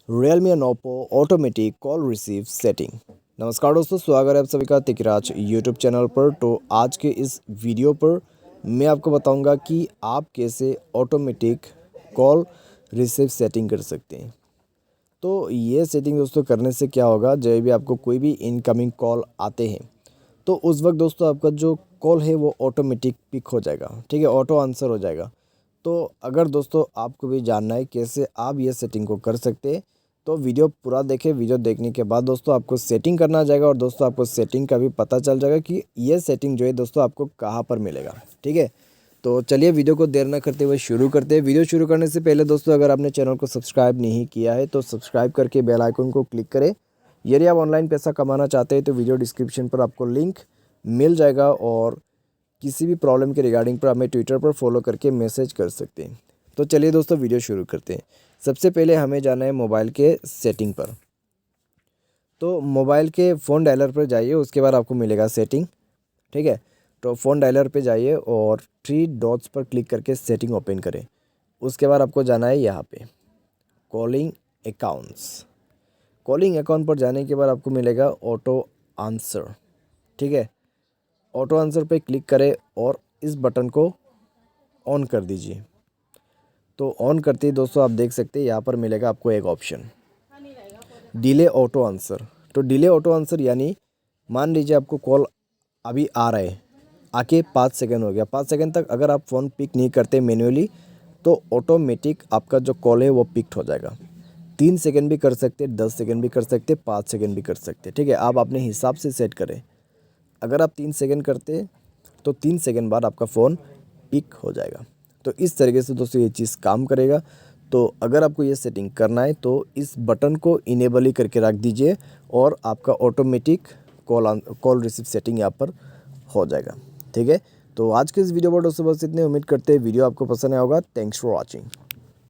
Realme and Oppo automatic call receive setting. नमस्कार दोस्तों, स्वागत है आप सभी का तिकराज यूट्यूब चैनल पर। तो आज के इस वीडियो पर मैं आपको बताऊंगा कि आप कैसे ऑटोमेटिक कॉल रिसीव सेटिंग कर सकते हैं। तो ये सेटिंग दोस्तों करने से क्या होगा, जब भी आपको कोई भी इनकमिंग कॉल आते हैं तो उस वक्त दोस्तों आपका जो कॉल है वो ऑटोमेटिक पिक हो जाएगा, ठीक है, ऑटो आंसर हो जाएगा। तो अगर दोस्तों आपको भी जानना है कैसे आप ये सेटिंग को कर सकते हैं तो वीडियो पूरा देखें। वीडियो देखने के बाद दोस्तों आपको सेटिंग करना आ जाएगा और दोस्तों आपको सेटिंग का भी पता चल जाएगा कि ये सेटिंग जो है दोस्तों आपको कहाँ पर मिलेगा, ठीक है। तो चलिए वीडियो को देर न करते हुए शुरू करते हैं। वीडियो शुरू करने से पहले दोस्तों अगर आपने चैनल को सब्सक्राइब नहीं किया है तो सब्सक्राइब करके बेल आइकन को क्लिक करें। यदि आप ऑनलाइन पैसा कमाना चाहते हैं तो वीडियो डिस्क्रिप्शन पर आपको लिंक मिल जाएगा और किसी भी प्रॉब्लम के रिगार्डिंग पर हमें ट्विटर पर फॉलो करके मैसेज कर सकते हैं। तो चलिए दोस्तों वीडियो शुरू करते हैं। सबसे पहले हमें जाना है मोबाइल के सेटिंग पर। तो मोबाइल के फ़ोन डायलर पर जाइए, उसके बाद आपको मिलेगा सेटिंग, ठीक है। तो फ़ोन डायलर पे जाइए और थ्री डॉट्स पर क्लिक करके सेटिंग ओपन करें। उसके बाद आपको जाना है यहाँ पे कॉलिंग अकाउंट्स। कॉलिंग अकाउंट पर जाने के बाद आपको मिलेगा ऑटो आंसर, ठीक है। ऑटो आंसर पे क्लिक करें और इस बटन को ऑन कर दीजिए। तो ऑन करते ही दोस्तों आप देख सकते हैं यहाँ पर मिलेगा आपको एक ऑप्शन डिले ऑटो आंसर। तो डिले ऑटो आंसर यानी मान लीजिए आपको कॉल अभी आ रहा है, आके 5 सेकंड हो गया, 5 सेकंड तक अगर आप फ़ोन पिक नहीं करते मैन्युअली तो ऑटोमेटिक आपका जो कॉल है वो पिक्ड हो जाएगा। 3 सेकंड भी कर सकते, 10 सेकंड भी कर सकते, 5 सेकंड भी कर सकते, ठीक है। आप अपने हिसाब से सेट करें। अगर आप 3 सेकंड करते तो 3 सेकंड बाद आपका फ़ोन पिक हो जाएगा। तो इस तरीके से दोस्तों ये चीज़ काम करेगा। तो अगर आपको ये सेटिंग करना है तो इस बटन को इनेबल ही करके रख दीजिए और आपका ऑटोमेटिक कॉल रिसीव सेटिंग यहाँ पर हो जाएगा, ठीक है। तो आज के इस वीडियो पर दोस्तों बस इतने, उम्मीद करते हैं वीडियो आपको पसंद आया होगा। Thanks for watching.